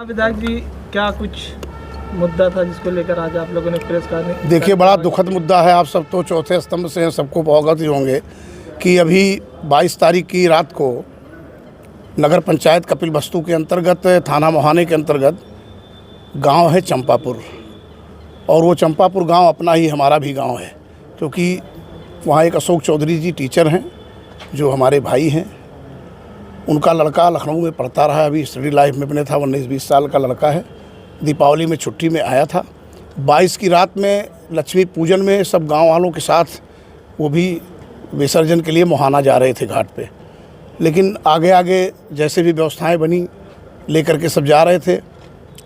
विधायक जी, क्या कुछ मुद्दा था जिसको लेकर आज आप लोगों ने प्रेस करने? देखिए, बड़ा दुखद मुद्दा है। आप सब तो चौथे स्तंभ से हैं, सबको अवगत ही होंगे कि अभी 22 तारीख की रात को नगर पंचायत कपिलवस्तु के अंतर्गत थाना मोहाने के अंतर्गत गांव है चंपापुर, और वो चंपापुर गांव अपना ही हमारा भी गांव है, क्योंकि वहाँ एक अशोक चौधरी जी टीचर हैं जो हमारे भाई हैं। उनका लड़का लखनऊ में पढ़ता रहा, अभी स्टडी लाइफ में अपने था, 19-20 साल का लड़का है। दीपावली में छुट्टी में आया था। 22 की रात में लक्ष्मी पूजन में सब गांव वालों के साथ वो भी विसर्जन के लिए मोहाना जा रहे थे घाट पे, लेकिन आगे आगे जैसे भी व्यवस्थाएं बनी लेकर के सब जा रहे थे।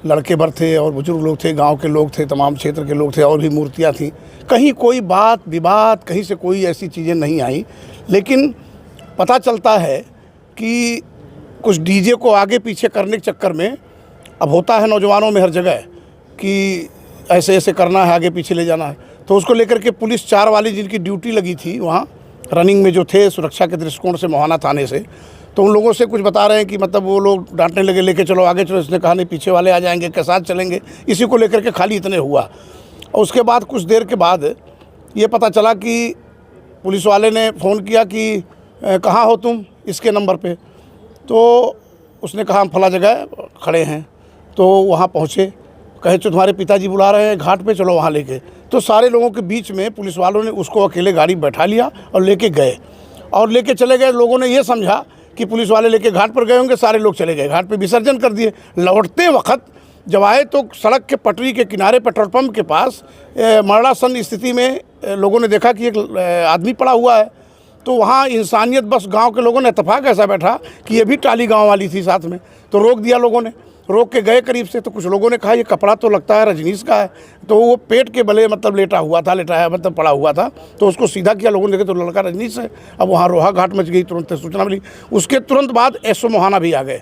लड़के भर थे और बुजुर्ग लोग थे, गांव के लोग थे, तमाम क्षेत्र के लोग थे, और भी मूर्तियां थीं। कहीं कोई बात विवाद, कहीं से कोई ऐसी चीज़ें नहीं आई, लेकिन पता चलता है कि कुछ डीजे को आगे पीछे करने के चक्कर में अब होता है नौजवानों में हर जगह कि ऐसे ऐसे करना है, आगे पीछे ले जाना है, तो उसको लेकर के पुलिस 4 वाली जिनकी ड्यूटी लगी थी वहाँ रनिंग में जो थे सुरक्षा के दृष्टिकोण से मोहाना थाने से, तो उन लोगों से कुछ बता रहे हैं कि मतलब वो लोग डांटने लगे, लेके चलो आगे चलो। इसने कहा नहीं, पीछे वाले आ जाएंगे, के साथ चलेंगे। इसी को लेकर के खाली इतने हुआ। और उसके बाद कुछ देर के बाद ये पता चला कि पुलिस वाले ने फ़ोन किया कि कहाँ हो तुम, इसके नंबर पे। तो उसने कहा हम फला जगह खड़े हैं। तो वहाँ पहुँचे, कहे तो तुम्हारे पिताजी बुला रहे हैं घाट पे, चलो वहाँ लेके। तो सारे लोगों के बीच में पुलिस वालों ने उसको अकेले गाड़ी बैठा लिया और लेके गए, और लेके चले गए। लोगों ने ये समझा कि पुलिस वाले लेके घाट पर गए होंगे, सारे लोग चले गए घाट पे, विसर्जन कर दिए। लौटते वक्त जब आए तो सड़क के पटरी के किनारे पेट्रोल पंप के पास मरणासन स्थिति में लोगों ने देखा कि एक आदमी पड़ा हुआ है। तो वहाँ इंसानियत बस गांव के लोगों ने इत्तेफाक ऐसा बैठा कि ये भी टाली गांव वाली थी साथ में, तो रोक दिया लोगों ने। रोक के गए करीब से, तो कुछ लोगों ने कहा ये कपड़ा तो लगता है रजनीश का है। तो वो पेट के बले मतलब लेटा हुआ था, लेटाया मतलब पड़ा हुआ था, तो उसको सीधा किया। लोगों ने देखे तो लड़का रजनीश है। अब वहाँ रोहा घाट मच गई, तुरंत सूचना मिली। उसके तुरंत बाद एसओ मोहाना भी आ गए।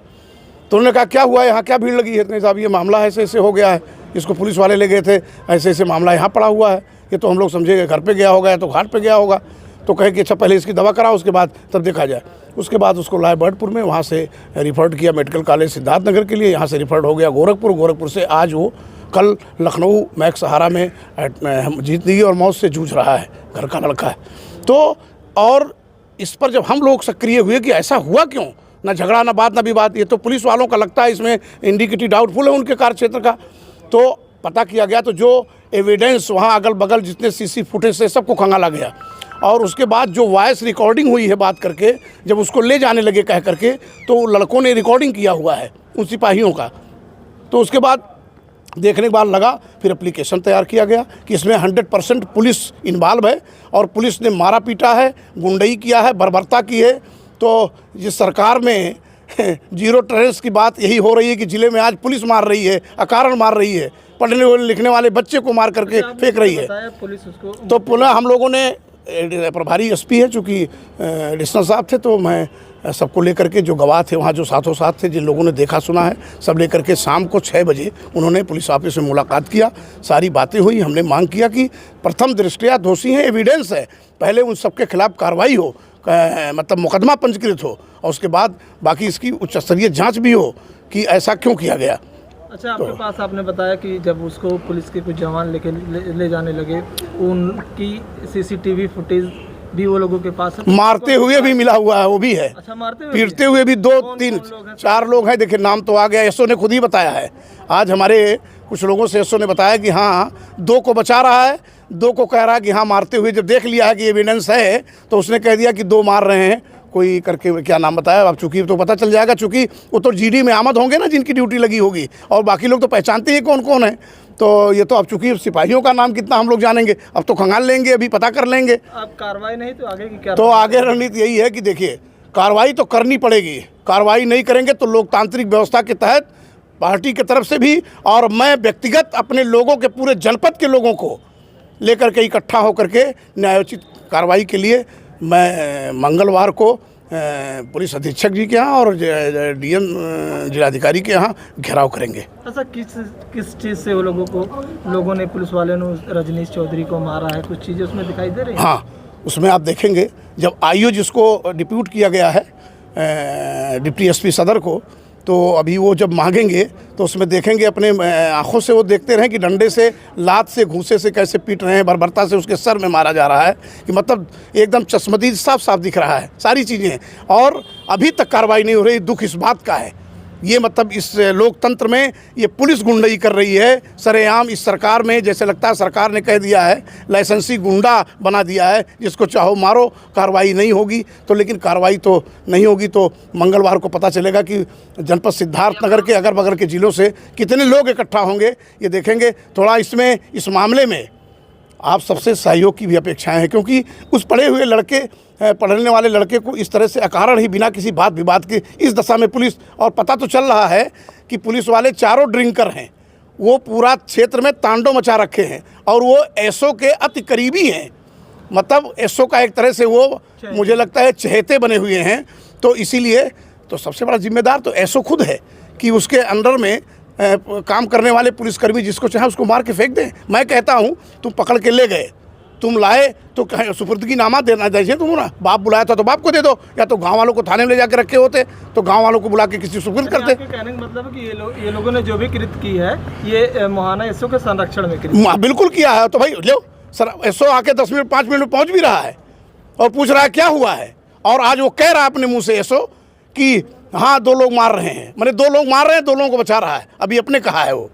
तो उन्होंने कहा क्या हुआ, यहाँ क्या भीड़ लगी है? साहब ये मामला ऐसे ऐसे हो गया है, इसको पुलिस वाले ले गए थे, ऐसे ऐसे मामला यहाँ पड़ा हुआ है। ये तो हम लोग समझे घर पे गया होगा या तो घाट पे गया होगा। तो कहे कि अच्छा पहले इसकी दवा कराओ, उसके बाद तब देखा जाए। उसके बाद उसको लाए बर्डपुर में, वहाँ से रिफर्ड किया मेडिकल कॉलेज सिद्धार्थनगर के लिए, यहाँ से रिफर्ड हो गया गोरखपुर। गोरखपुर से आज वो कल लखनऊ मैक्स सहारा में जिंदगी और मौत से जूझ रहा है, घर का लड़का है। तो और इस पर जब हम लोग सक्रिय हुए कि ऐसा हुआ क्यों, ना झगड़ा ना बात ना विवाद, ये तो पुलिस वालों का लगता है इसमें इंडिकेटिव डाउटफुल है उनके कार्य क्षेत्र का। तो पता किया गया, तो जो एविडेंस वहाँ अगल बगल जितने सीसी फुटेज से सबको खंगाला गया। और उसके बाद जो वॉइस रिकॉर्डिंग हुई है बात करके, जब उसको ले जाने लगे कह करके, तो लड़कों ने रिकॉर्डिंग किया हुआ है उन सिपाहियों का। तो उसके बाद देखने के बाद लगा, फिर एप्लीकेशन तैयार किया गया कि इसमें 100% पुलिस इन्वॉल्व है, और पुलिस ने मारा पीटा है, गुंडई किया है, बर्बरता की है। तो जिस सरकार में जीरो टॉलरेंस की बात यही हो रही है कि जिले में आज पुलिस मार रही है, अकारण मार रही है, पढ़ने वाले लिखने वाले बच्चे को मार करके फेंक रही है। पुलिस उसको तो पुनः हम लोगों ने, प्रभारी एसपी है चूँकि एडिशनल साहब थे, तो मैं सबको लेकर के जो गवाह थे वहाँ जो साथों साथ थे, जिन लोगों ने देखा सुना है, सब लेकर के शाम को 6 बजे उन्होंने पुलिस ऑफिस में मुलाकात किया। सारी बातें हुई। हमने मांग किया कि प्रथम दृष्टया दोषी हैं, एविडेंस है, पहले उन सबके खिलाफ कार्रवाई हो, मतलब मुकदमा पंजीकृत हो, और उसके बाद बाकी इसकी उच्च स्तरीय जाँच भी हो कि ऐसा क्यों किया गया। अच्छा, आपके पास आपने बताया कि जब उसको पुलिस के कुछ जवान ले जाने लगे, उनकी सीसीटीवी फुटेज भी वो लोगों के पास है? मारते हुए भी मिला हुआ है, वो भी है। अच्छा, मारते हुए पीटते हुए भी 2 3 4 लोग हैं। देखिए नाम तो आ गया, एसओ ने खुद ही बताया है। आज हमारे कुछ लोगों से एसओ ने बताया कि हाँ 2 को बचा रहा है, 2 को कह रहा है कि हाँ मारते हुए। जब देख लिया है कि एविडेंस है, तो उसने कह दिया कि 2 मार रहे हैं, कोई करके क्या नाम बताया। अब चूंकि तो पता चल जाएगा, चूंकि वो तो जीडी में आमद होंगे ना जिनकी ड्यूटी लगी होगी, और बाकी लोग तो पहचानते हैं कौन कौन है। तो ये तो अब चूंकि सिपाहियों का नाम कितना हम लोग जानेंगे, अब तो खंगाल लेंगे, अभी पता कर लेंगे। अब कार्रवाई नहीं तो आगे की क्या? तो आगे रणनीति यही है कि देखिए कार्रवाई तो करनी पड़ेगी। कार्रवाई नहीं करेंगे तो लोकतांत्रिक व्यवस्था के तहत पार्टी की तरफ से भी, और मैं व्यक्तिगत अपने लोगों के, पूरे जनपद के लोगों को लेकर के इकट्ठा होकर के न्यायोचित कार्रवाई के लिए मैं मंगलवार को पुलिस अधीक्षक जी के यहाँ और डीएम जिलाधिकारी के यहाँ घेराव करेंगे। ऐसा किस चीज़ से वो लोगों ने, पुलिस वाले ने रजनीश चौधरी को मारा है? कुछ चीज़ें उसमें दिखाई दे रही हैं? हाँ, उसमें आप देखेंगे जब आईओ जिसको डिप्यूट किया गया है डिप्टी एसपी सदर को, तो अभी वो जब मांगेंगे तो उसमें देखेंगे, अपने आंखों से वो देखते रहें कि डंडे से, लात से, घूंसे से कैसे पीट रहे हैं, बर्बरता से उसके सर में मारा जा रहा है, कि मतलब एकदम चश्मदीद साफ साफ दिख रहा है सारी चीज़ें, और अभी तक कार्रवाई नहीं हो रही। दुख इस बात का है, ये मतलब इस लोकतंत्र में ये पुलिस गुंडाई कर रही है सरेआम इस सरकार में। जैसे लगता है सरकार ने कह दिया है, लाइसेंसी गुंडा बना दिया है, जिसको चाहो मारो, कार्रवाई नहीं होगी। तो लेकिन कार्रवाई तो नहीं होगी तो मंगलवार को पता चलेगा कि जनपद सिद्धार्थनगर के अगर बगल के ज़िलों से कितने लोग इकट्ठा होंगे, ये देखेंगे। थोड़ा इसमें, इस मामले में आप सबसे सहयोग की भी अपेक्षाएं हैं, क्योंकि उस पढ़ने वाले लड़के को इस तरह से अकारण ही बिना किसी बात विवाद के इस दशा में पुलिस, और पता तो चल रहा है कि पुलिस वाले चारों ड्रिंकर हैं, वो पूरा क्षेत्र में तांडव मचा रखे हैं, और वो एसओ के अति करीबी हैं। मतलब एसओ का एक तरह से वो, मुझे लगता है, चहेते बने हुए हैं। तो इसीलिए तो सबसे बड़ा जिम्मेदार तो एसओ खुद है कि उसके अंडर में काम करने वाले पुलिसकर्मी जिसको चाहे उसको मार के फेंक दें। मैं कहता हूँ, तुम पकड़ के ले गए, तुम लाए तो सुपुर्दगी नामा देना चाहिए तुम ना। बाप बुलाया था तो बाप को दे दो, या तो गांव वालों को थाने में ले जाके रखे होते तो गांव वालों को बुला के किसी सुपुर्द करते। आपके कहने का मतलब है कि ये लोगों ने जो भी कृत्य की है ये मोहाना एसओ के संरक्षण में कृत्य बिल्कुल किया है। तो भाई लो सर, एसओ आके 10 मिनट 5 मिनट में पहुँच भी रहा है और पूछ रहा है क्या हुआ है, और आज वो कह रहा है अपने मुँह से एसओ कि हाँ 2 लोग मार रहे हैं, मैंने 2 लोग मार रहे हैं, 2 लोगों को बचा रहा है, अभी अपने कहा है वो।